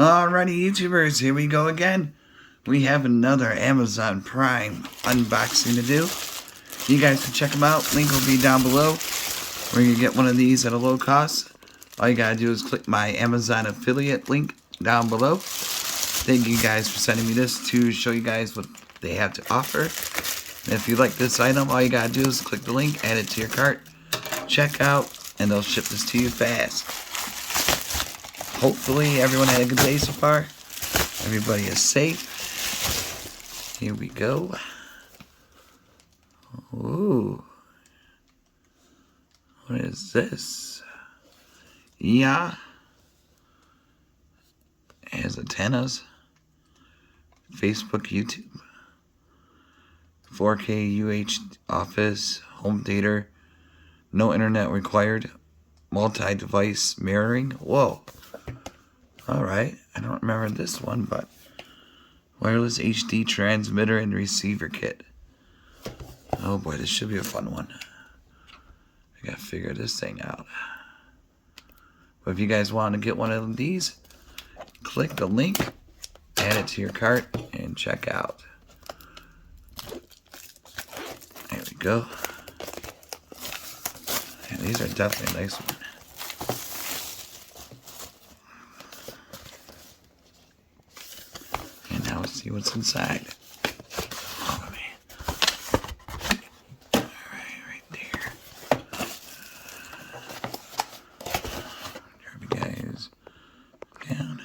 Alrighty, YouTubers, here we go again. We have another Amazon Prime unboxing to do. You guys can check them out. Link will be down below. We're going to get one of these at a low cost. All you got to do is click my Amazon affiliate link down below. Thank you guys for sending me this to show you guys what they have to offer. And if you like this item, all you got to do is click the link, add it to your cart, check out, and they'll ship this to you fast. Hopefully everyone had a good day so far. Everybody is safe. Here we go. Ooh. What is this? Yeah. It has antennas. Facebook, YouTube. 4K UH office. Home theater. No internet required. Multi-device mirroring. Whoa. Alright. I don't remember this one, but wireless HD transmitter and receiver kit. Oh boy, this should be a fun one. I gotta figure this thing out. But if you guys want to get one of these, click the link, add it to your cart, and check out. There we go. Yeah, these are definitely nice ones. And now let's see what's inside. Oh man. Alright, right there. Drop you guys down.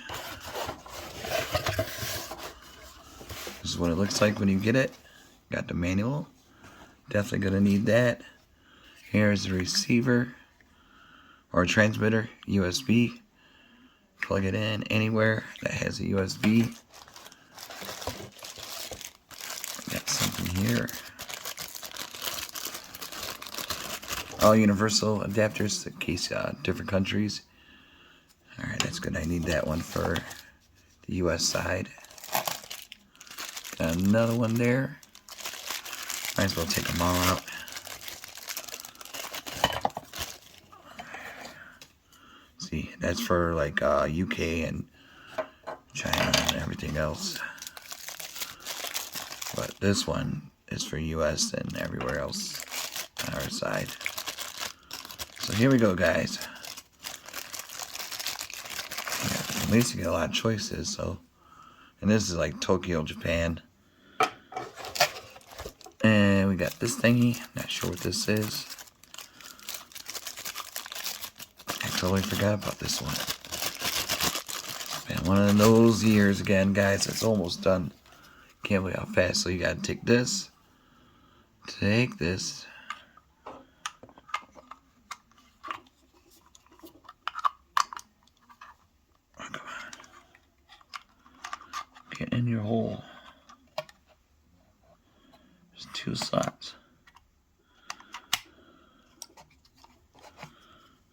This is what it looks like when you get it. Got the manual. Definitely gonna need that. Here's the receiver or transmitter, USB. Plug it in anywhere that has a USB. Got something here. All universal adapters in case different countries. Alright, that's good. I need that one for the US side. Got another one there. Might as well take them all out. See, that's for like UK and China and everything else. But this one is for US and everywhere else on our side. So here we go, guys. Yeah, at least you get a lot of choices. So, and this is like Tokyo, Japan. And we got this thingy. Not sure what this is. I totally forgot about this one. It's been one of those years again, guys. It's almost done. Can't believe how fast. So you gotta take this. Take this. Oh, come on. Get in your hole. There's 2 slots.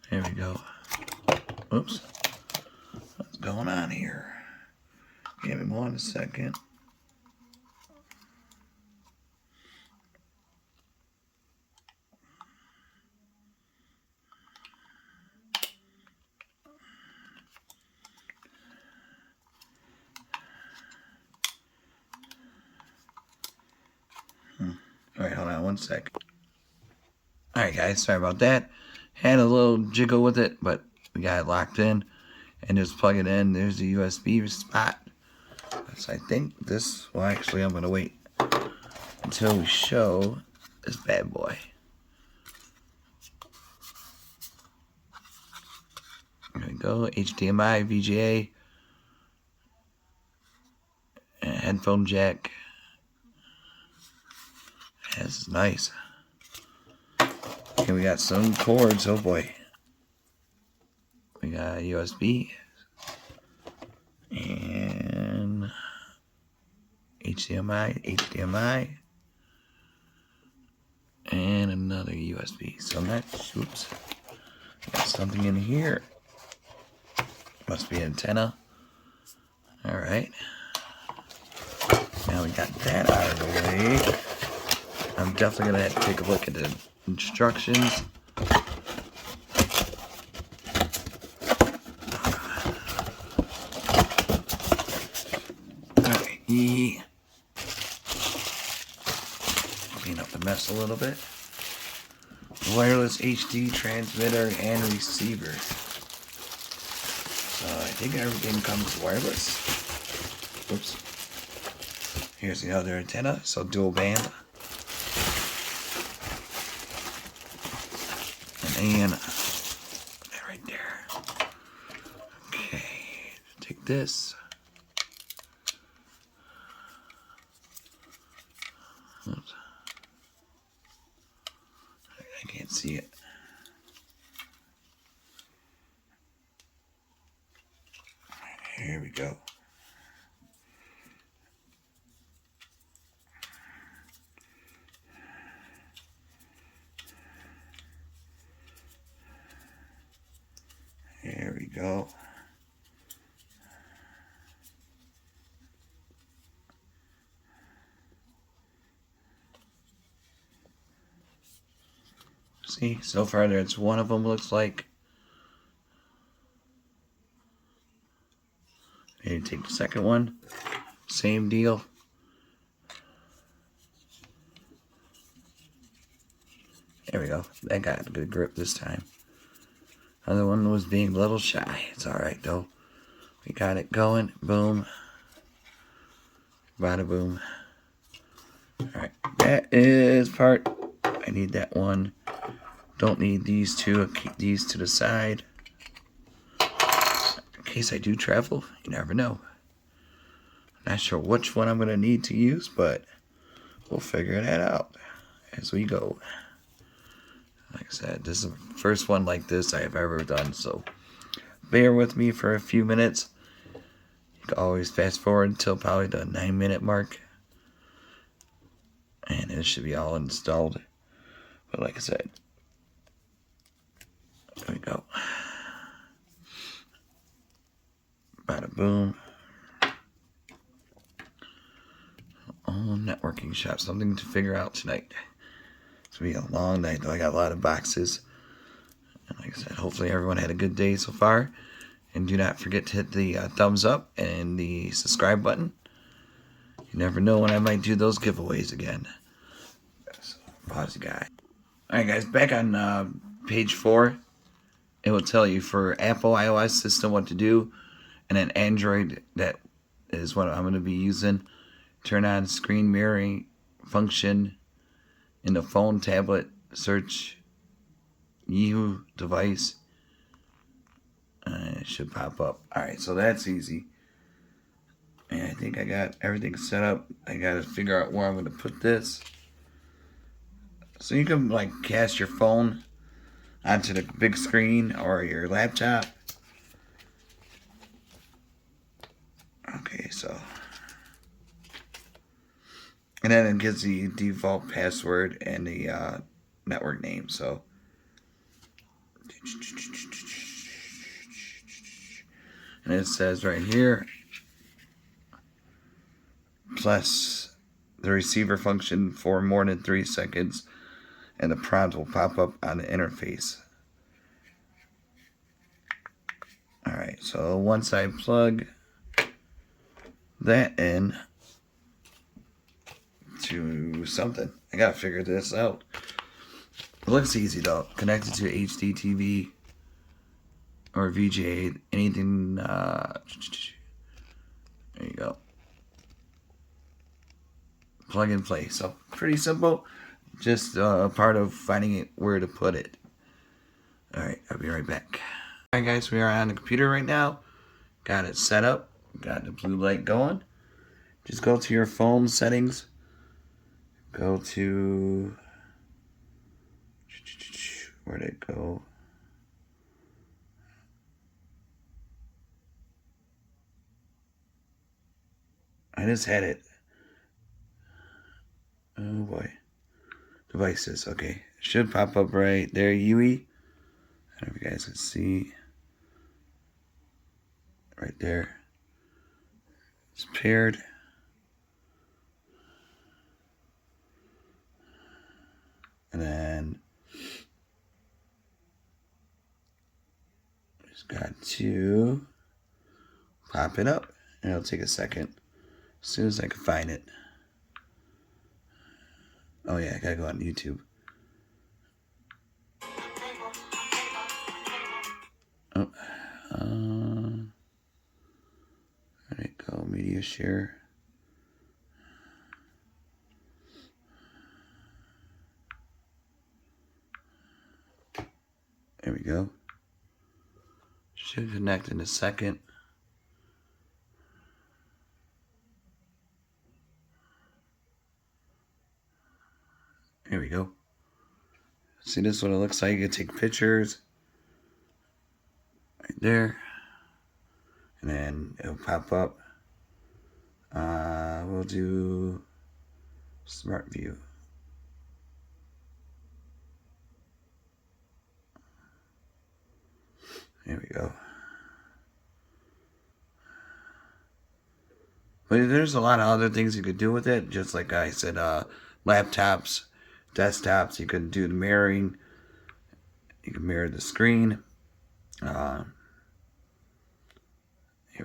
There we go. Oops. What's going on here? Give me 1 second. Alright, hold on 1 second. Alright guys, sorry about that. Had a little jiggle with it, but we got it locked in. And just plug it in. There's the USB spot. So I think this, well actually I'm going to wait until we show this bad boy. There we go. HDMI, VGA. And headphone jack. This is nice. Okay, we got some cords. Oh boy. We got USB and HDMI, and another USB. So next, oops, got something in here. Must be an antenna. All right. Now we got that out of the way. I'm definitely gonna have to take a look at the instructions. clean up the mess a little bit. Wireless HD transmitter and receiver. So I think everything comes wireless. Oops. Here's the other antenna, so dual band. And right there. Okay, take this. Oops. I can't see it. Here we go. There we go. See, so far there's one of them looks like. Maybe take the second one. Same deal. There we go. That got a good grip this time. Other one was being a little shy. It's alright though. We got it going. Boom. Bada boom. Alright. That is part. I need that one. Don't need these two. I'll keep these to the side. In case I do travel, you never know. Not sure which one I'm going to need to use, but we'll figure that out as we go. Like I said, this is the first one like this I have ever done, so bear with me for a few minutes. You can always fast forward until probably the 9-minute mark, and it should be all installed. But like I said, there we go. Bada boom. Oh, networking shop. Something to figure out tonight. It's going to be a long night, though. I got a lot of boxes. And like I said, hopefully everyone had a good day so far. And do not forget to hit the thumbs up and the subscribe button. You never know when I might do those giveaways again. So, pause the guy. Alright guys, back on page 4. It will tell you for Apple iOS system what to do. And then Android, that is what I'm going to be using. Turn on screen mirroring function in the phone, tablet, search YEHUA device. It should pop up. Alright, so that's easy. And I think I got everything set up. I got to figure out where I'm going to put this. So you can like cast your phone onto the big screen or your laptop. Okay, so. And then it gives the default password and the network name. So. And it says right here, plus the receiver function for more than 3 seconds, and the prompt will pop up on the interface. Alright, so once I plug that in to something, I gotta figure this out. It looks easy though. Connected to HDTV or VGA, anything. There you go. Plug and play. So pretty simple. Just a part of finding it where to put it. Alright, I'll be right back. Alright guys, we are on the computer right now. Got it set up. Got the blue light going. Just go to your phone settings. Go to... Where'd it go? I just had it. Oh boy. Devices, okay. Should pop up right there, YEHUA. I don't know if you guys can see. Right there. It's paired. And then just got to pop it up. And it'll take a second. As soon as I can find it. Oh yeah, I gotta go on YouTube. Oh, there you go, media share. There we go. Should connect in a second. There we go. See, this is what it looks like. You can take pictures right there, and then it'll pop up. We'll do Smart View. There we go. But there's a lot of other things you could do with it. Just like I said, laptops, desktops. You could do the mirroring. You can mirror the screen. Here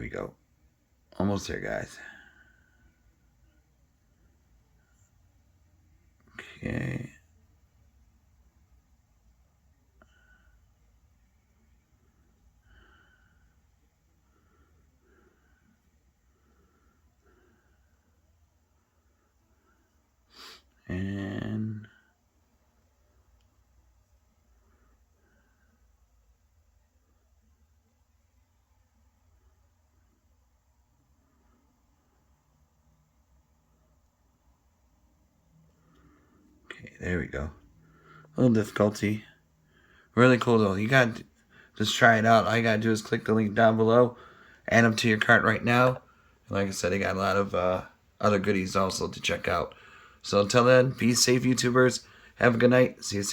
we go. Almost there, guys. Okay. And okay, there we go. A little difficulty. Really cool though. You got to just try it out. All you gotta do is click the link down below, add them to your cart right now. Like I said, they got a lot of other goodies also to check out. So until then, be safe, YouTubers. Have a good night. See you soon.